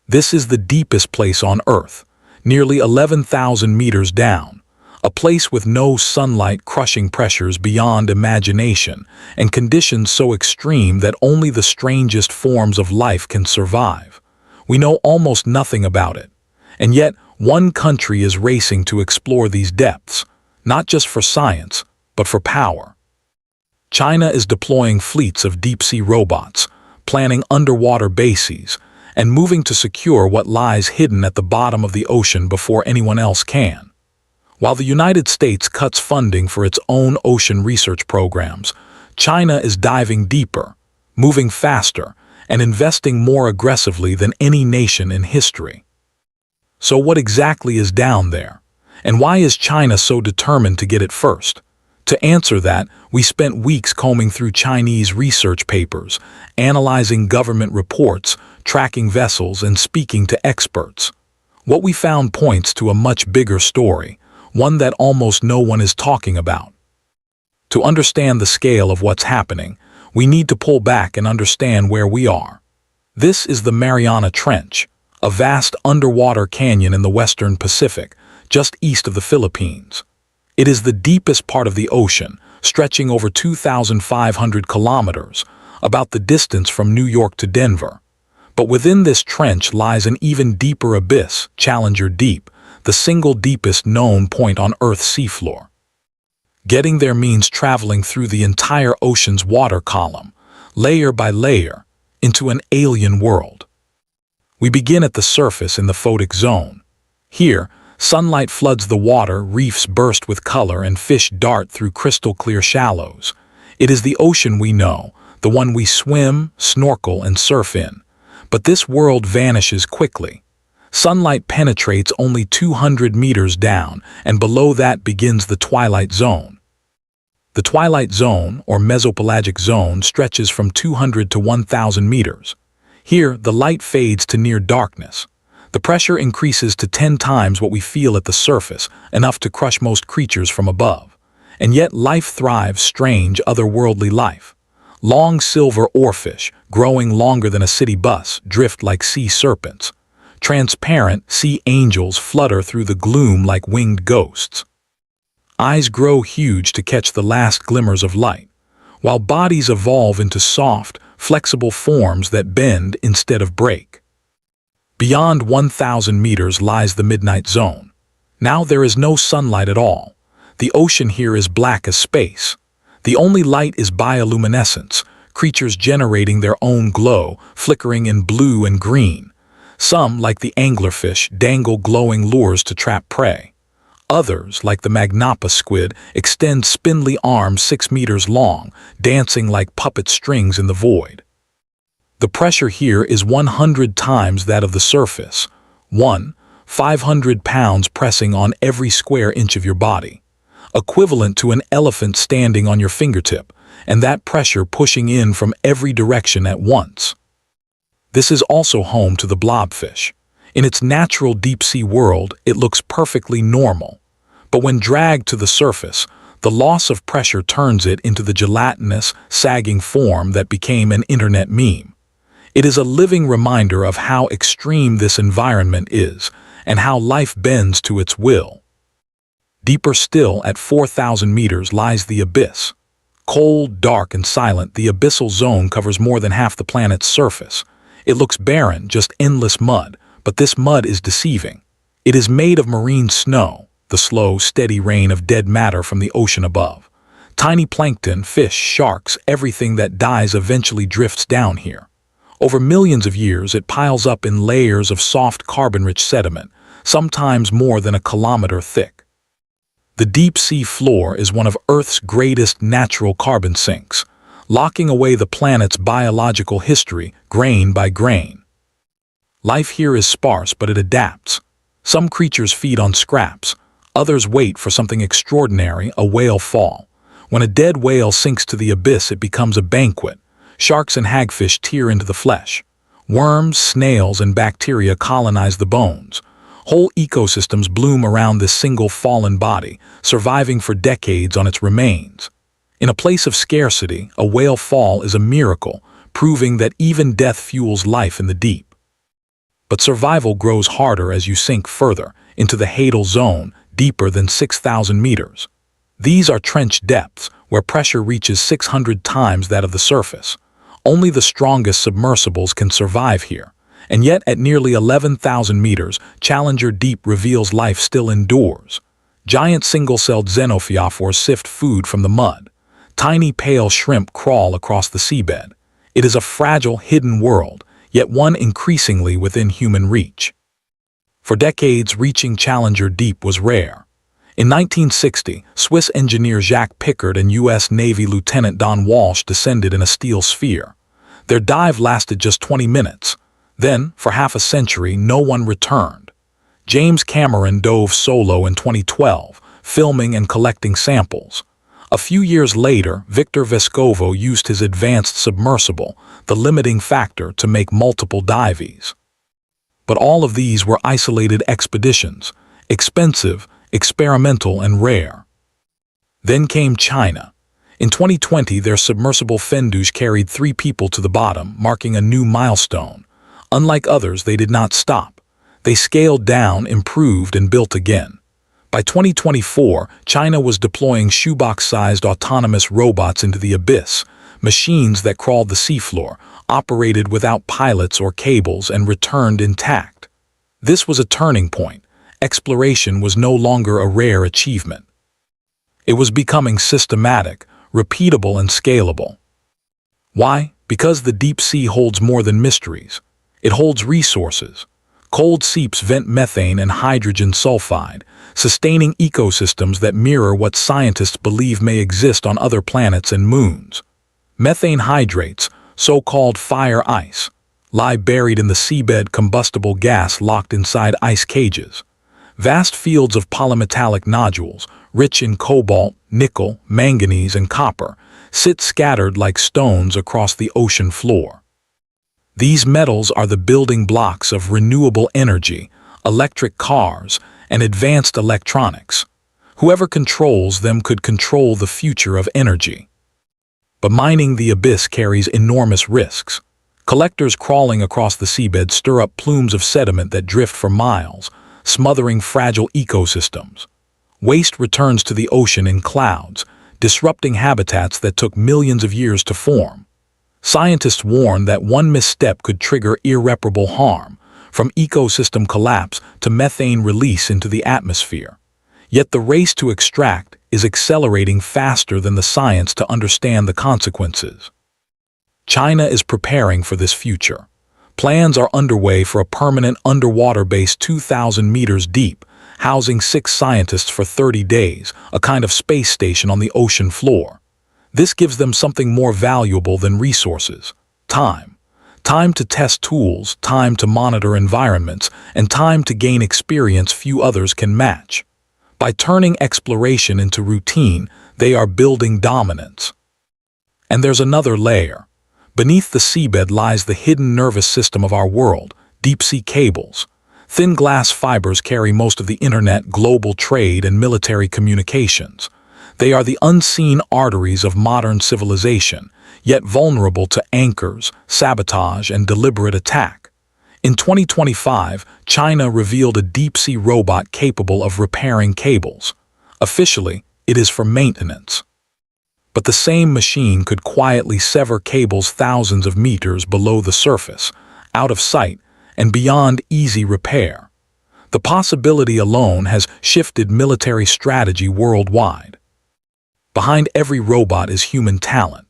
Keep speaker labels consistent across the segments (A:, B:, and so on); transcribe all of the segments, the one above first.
A: This is the deepest place on Earth, nearly 11,000 meters down, a place with no sunlight, crushing pressures beyond imagination, and conditions so extreme that only the strangest forms of life can survive. We know almost nothing about it, and yet one country is racing to explore these depths, not just for science, but for power. China is deploying fleets of deep-sea robots, planning underwater bases, and moving to secure what lies hidden at the bottom of the ocean before anyone else can. While the United States cuts funding for its own ocean research programs, China is diving deeper, moving faster, and investing more aggressively than any nation in history. So what exactly is down there? And why is China so determined to get it first? To answer that, we spent weeks combing through Chinese research papers, analyzing government reports, tracking vessels, and speaking to experts. What we found points to a much bigger story, one that almost no one is talking about. To understand the scale of what's happening, we need to pull back and understand where we are. This is the Mariana Trench, a vast underwater canyon in the western Pacific, just east of the Philippines. It is the deepest part of the ocean, stretching over 2,500 kilometers, about the distance from New York to Denver. But within this trench lies an even deeper abyss, Challenger Deep, the single deepest known point on Earth's seafloor. Getting there means traveling through the entire ocean's water column, layer by layer, into an alien world. We begin at the surface in the photic zone. Here, sunlight floods the water, reefs burst with color, and fish dart through crystal-clear shallows. It is the ocean we know, the one we swim, snorkel, and surf in. But this world vanishes quickly. Sunlight penetrates only 200 meters down, and below that begins the twilight zone. The twilight zone, or mesopelagic zone, stretches from 200 to 1,000 meters. Here, the light fades to near darkness. The pressure increases to 10 times what we feel at the surface, enough to crush most creatures from above. And yet life thrives, strange, otherworldly life. Long silver oarfish, growing longer than a city bus, drift like sea serpents. Transparent sea angels flutter through the gloom like winged ghosts. Eyes grow huge to catch the last glimmers of light, while bodies evolve into soft, flexible forms that bend instead of break. Beyond 1,000 meters lies the midnight zone. Now there is no sunlight at all. The ocean here is black as space. The only light is bioluminescence, creatures generating their own glow, flickering in blue and green. Some, like the anglerfish, dangle glowing lures to trap prey. Others, like the magnapa squid, extend spindly arms 6 meters long, dancing like puppet strings in the void. The pressure here is 100 times that of the surface. 500 pounds pressing on every square inch of your body, equivalent to an elephant standing on your fingertip, and that pressure pushing in from every direction at once. This is also home to the blobfish. In its natural deep-sea world, it looks perfectly normal. But when dragged to the surface, the loss of pressure turns it into the gelatinous, sagging form that became an internet meme. It is a living reminder of how extreme this environment is, and how life bends to its will. Deeper still, at 4,000 meters, lies the abyss. Cold, dark, and silent, the abyssal zone covers more than half the planet's surface. It looks barren, just endless mud, but this mud is deceiving. It is made of marine snow, the slow, steady rain of dead matter from the ocean above. Tiny plankton, fish, sharks, everything that dies eventually drifts down here. Over millions of years, it piles up in layers of soft carbon-rich sediment, sometimes more than a kilometer thick. The deep-sea floor is one of Earth's greatest natural carbon sinks, locking away the planet's biological history grain by grain. Life here is sparse, but it adapts. Some creatures feed on scraps. Others wait for something extraordinary, a whale fall. When a dead whale sinks to the abyss, it becomes a banquet. Sharks and hagfish tear into the flesh. Worms, snails, and bacteria colonize the bones. Whole ecosystems bloom around this single fallen body, surviving for decades on its remains. In a place of scarcity, a whale fall is a miracle, proving that even death fuels life in the deep. But survival grows harder as you sink further into the hadal zone, deeper than 6,000 meters. These are trench depths where pressure reaches 600 times that of the surface. Only the strongest submersibles can survive here. And yet at nearly 11,000 meters, Challenger Deep reveals life still endures. Giant single-celled xenophyophores sift food from the mud. Tiny pale shrimp crawl across the seabed. It is a fragile, hidden world, yet one increasingly within human reach. For decades, reaching Challenger Deep was rare. In 1960, Swiss engineer Jacques Piccard and U.S. Navy Lieutenant Don Walsh descended in a steel sphere. Their dive lasted just 20 minutes. Then, for half a century, no one returned. James Cameron dove solo in 2012, filming and collecting samples. A few years later, Victor Vescovo used his advanced submersible, the limiting factor, to make multiple dives. But all of these were isolated expeditions, expensive, experimental, and rare. Then came China. In 2020, their submersible Fendush carried 3 people to the bottom, marking a new milestone. Unlike others, they did not stop. They scaled down, improved, and built again. By 2024, China was deploying shoebox-sized autonomous robots into the abyss, machines that crawled the seafloor, operated without pilots or cables, and returned intact. This was a turning point. Exploration was no longer a rare achievement. It was becoming systematic, repeatable, and scalable. Why? Because the deep sea holds more than mysteries. It holds resources. Cold seeps vent methane and hydrogen sulfide, sustaining ecosystems that mirror what scientists believe may exist on other planets and moons. Methane hydrates, so-called fire ice, lie buried in the seabed, combustible gas locked inside ice cages. Vast fields of polymetallic nodules, rich in cobalt, nickel, manganese, and copper, sit scattered like stones across the ocean floor. These metals are the building blocks of renewable energy, electric cars, and advanced electronics. Whoever controls them could control the future of energy. But mining the abyss carries enormous risks. Collectors crawling across the seabed stir up plumes of sediment that drift for miles, smothering fragile ecosystems. Waste returns to the ocean in clouds, disrupting habitats that took millions of years to form. Scientists warn that one misstep could trigger irreparable harm, from ecosystem collapse to methane release into the atmosphere. Yet the race to extract is accelerating faster than the science to understand the consequences. China is preparing for this future. Plans are underway for a permanent underwater base 2,000 meters deep, housing 6 scientists for 30 days, a kind of space station on the ocean floor. This gives them something more valuable than resources: time. Time to test tools, time to monitor environments, and time to gain experience few others can match. By turning exploration into routine, they are building dominance. And there's another layer. Beneath the seabed lies the hidden nervous system of our world, deep-sea cables. Thin glass fibers carry most of the internet, global trade, and military communications. They are the unseen arteries of modern civilization, yet vulnerable to anchors, sabotage, and deliberate attack. In 2025, China revealed a deep-sea robot capable of repairing cables. Officially, it is for maintenance. But the same machine could quietly sever cables thousands of meters below the surface, out of sight, and beyond easy repair. The possibility alone has shifted military strategy worldwide. Behind every robot is human talent.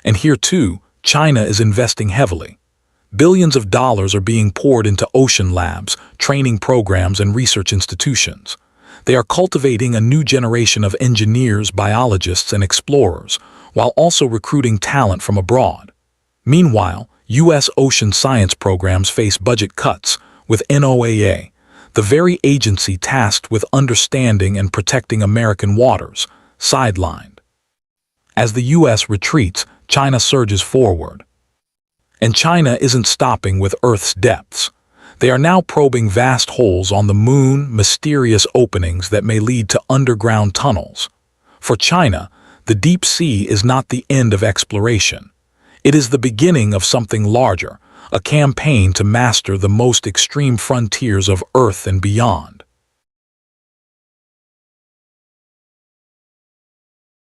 A: And here too, China is investing heavily. Billions of dollars are being poured into ocean labs, training programs, and research institutions. They are cultivating a new generation of engineers, biologists, and explorers, while also recruiting talent from abroad. Meanwhile, U.S. ocean science programs face budget cuts, with NOAA, the very agency tasked with understanding and protecting American waters, sidelined. As the U.S. retreats, China surges forward. And China isn't stopping with Earth's depths. They are now probing vast holes on the moon, mysterious openings that may lead to underground tunnels. For China, the deep sea is not the end of exploration. It is the beginning of something larger, a campaign to master the most extreme frontiers of Earth and beyond.